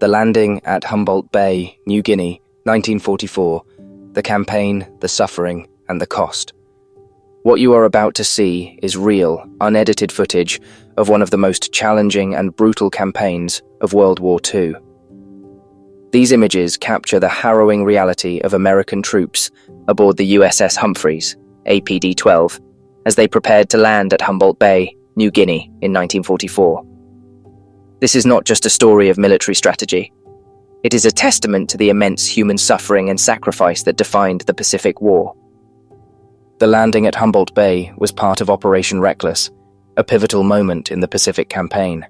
The landing at Humboldt Bay, New Guinea, 1944, the campaign, the suffering, and the cost. What you are about to see is real, unedited footage of one of the most challenging and brutal campaigns of World War II. These images capture the harrowing reality of American troops aboard the USS Humphreys, APD-12, as they prepared to land at Humboldt Bay, New Guinea, in 1944. This is not just a story of military strategy. It is a testament to the immense human suffering and sacrifice that defined the Pacific War. The landing at Humboldt Bay was part of Operation Reckless, a pivotal moment in the Pacific campaign.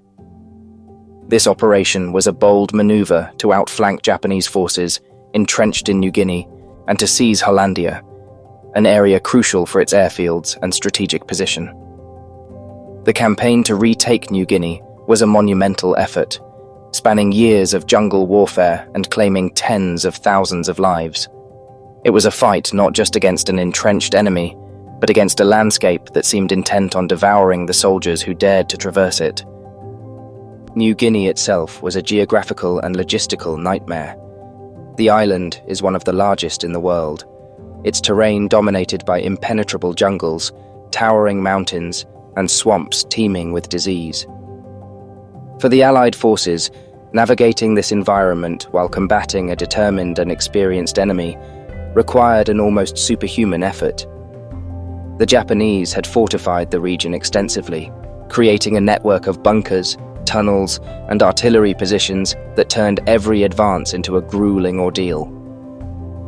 This operation was a bold maneuver to outflank Japanese forces entrenched in New Guinea and to seize Hollandia, an area crucial for its airfields and strategic position. The campaign to retake New Guinea was a monumental effort, spanning years of jungle warfare and claiming tens of thousands of lives. It was a fight not just against an entrenched enemy, but against a landscape that seemed intent on devouring the soldiers who dared to traverse it. New Guinea itself was a geographical and logistical nightmare. The island is one of the largest in the world, its terrain dominated by impenetrable jungles, towering mountains, and swamps teeming with disease. For the Allied forces, navigating this environment while combating a determined and experienced enemy required an almost superhuman effort. The Japanese had fortified the region extensively, creating a network of bunkers, tunnels, and artillery positions that turned every advance into a grueling ordeal.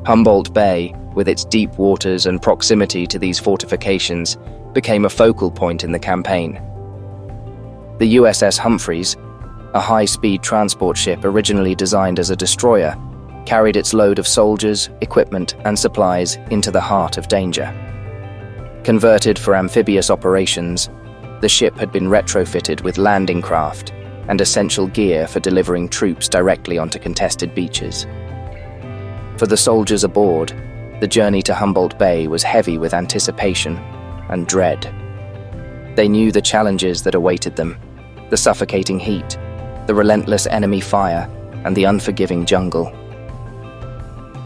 Humboldt Bay, with its deep waters and proximity to these fortifications, became a focal point in the campaign. The USS Humphreys, a high-speed transport ship originally designed as a destroyer, carried its load of soldiers, equipment, and supplies into the heart of danger. Converted for amphibious operations, the ship had been retrofitted with landing craft and essential gear for delivering troops directly onto contested beaches. For the soldiers aboard, the journey to Humboldt Bay was heavy with anticipation and dread. They knew the challenges that awaited them: the suffocating heat, the relentless enemy fire, and the unforgiving jungle.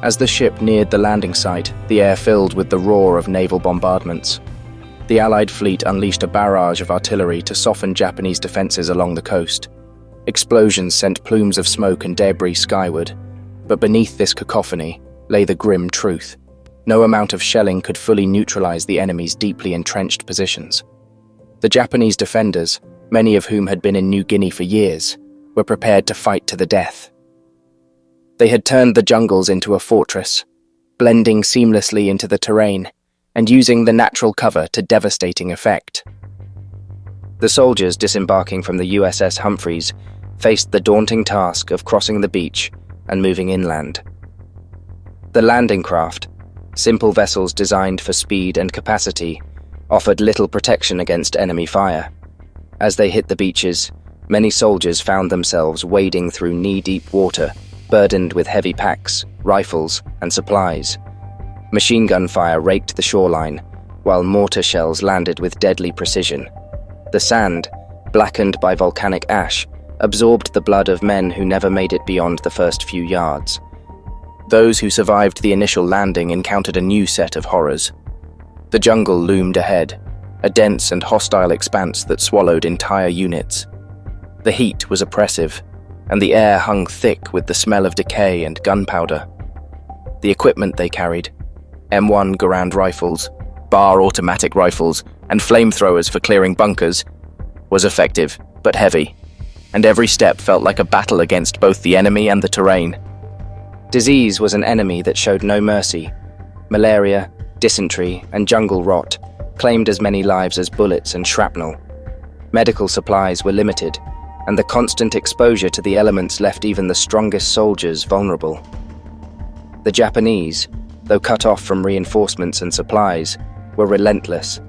As the ship neared the landing site, the air filled with the roar of naval bombardments. The Allied fleet unleashed a barrage of artillery to soften Japanese defenses along the coast. Explosions sent plumes of smoke and debris skyward, but beneath this cacophony lay the grim truth. No amount of shelling could fully neutralize the enemy's deeply entrenched positions. The Japanese defenders, many of whom had been in New Guinea for years, were prepared to fight to the death. They had turned the jungles into a fortress, blending seamlessly into the terrain and using the natural cover to devastating effect. The soldiers disembarking from the USS Humphreys faced the daunting task of crossing the beach and moving inland. The landing craft, simple vessels designed for speed and capacity, offered little protection against enemy fire. As they hit the beaches, many soldiers found themselves wading through knee-deep water, burdened with heavy packs, rifles, and supplies. Machine gun fire raked the shoreline, while mortar shells landed with deadly precision. The sand, blackened by volcanic ash, absorbed the blood of men who never made it beyond the first few yards. Those who survived the initial landing encountered a new set of horrors. The jungle loomed ahead, a dense and hostile expanse that swallowed entire units. The heat was oppressive, and the air hung thick with the smell of decay and gunpowder. The equipment they carried, M1 Garand rifles, Bar automatic rifles, and flamethrowers for clearing bunkers, was effective but heavy, and every step felt like a battle against both the enemy and the terrain. Disease was an enemy that showed no mercy. Malaria, dysentery, and jungle rot claimed as many lives as bullets and shrapnel. Medical supplies were limited, and the constant exposure to the elements left even the strongest soldiers vulnerable. The Japanese, though cut off from reinforcements and supplies, were relentless.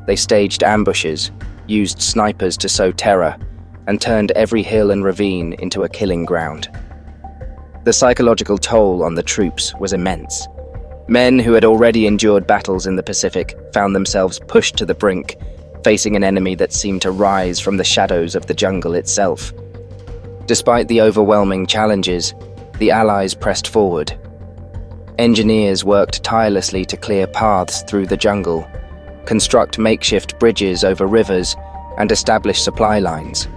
They staged ambushes, used snipers to sow terror, and turned every hill and ravine into a killing ground. The psychological toll on the troops was immense. Men who had already endured battles in the Pacific found themselves pushed to the brink, facing an enemy that seemed to rise from the shadows of the jungle itself. Despite the overwhelming challenges, the Allies pressed forward. Engineers worked tirelessly to clear paths through the jungle, construct makeshift bridges over rivers, and establish supply lines.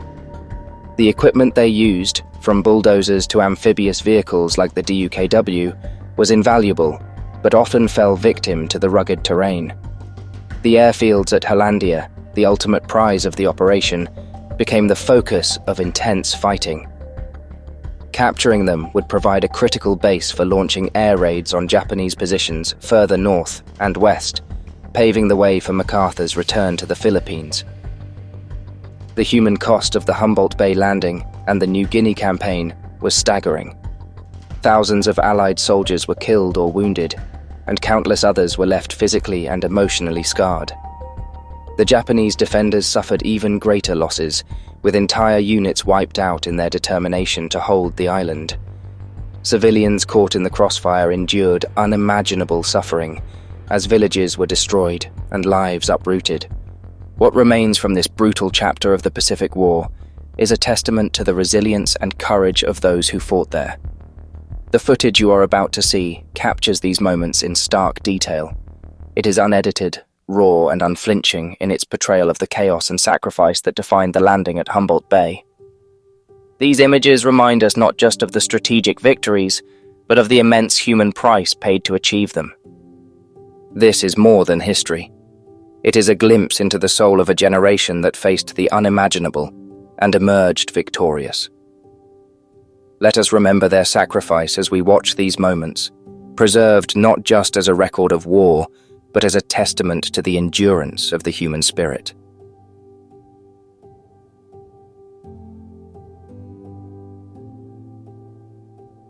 The equipment they used, from bulldozers to amphibious vehicles like the DUKW, was invaluable, but often fell victim to the rugged terrain. The airfields at Hollandia, the ultimate prize of the operation, became the focus of intense fighting. Capturing them would provide a critical base for launching air raids on Japanese positions further north and west, paving the way for MacArthur's return to the Philippines. The human cost of the Humboldt Bay landing and the New Guinea campaign was staggering. Thousands of Allied soldiers were killed or wounded, and countless others were left physically and emotionally scarred. The Japanese defenders suffered even greater losses, with entire units wiped out in their determination to hold the island. Civilians caught in the crossfire endured unimaginable suffering, as villages were destroyed and lives uprooted. What remains from this brutal chapter of the Pacific War is a testament to the resilience and courage of those who fought there. The footage you are about to see captures these moments in stark detail. It is unedited, raw and unflinching in its portrayal of the chaos and sacrifice that defined the landing at Humboldt Bay. These images remind us not just of the strategic victories, but of the immense human price paid to achieve them. This is more than history. It is a glimpse into the soul of a generation that faced the unimaginable and emerged victorious. Let us remember their sacrifice as we watch these moments, preserved not just as a record of war, but as a testament to the endurance of the human spirit.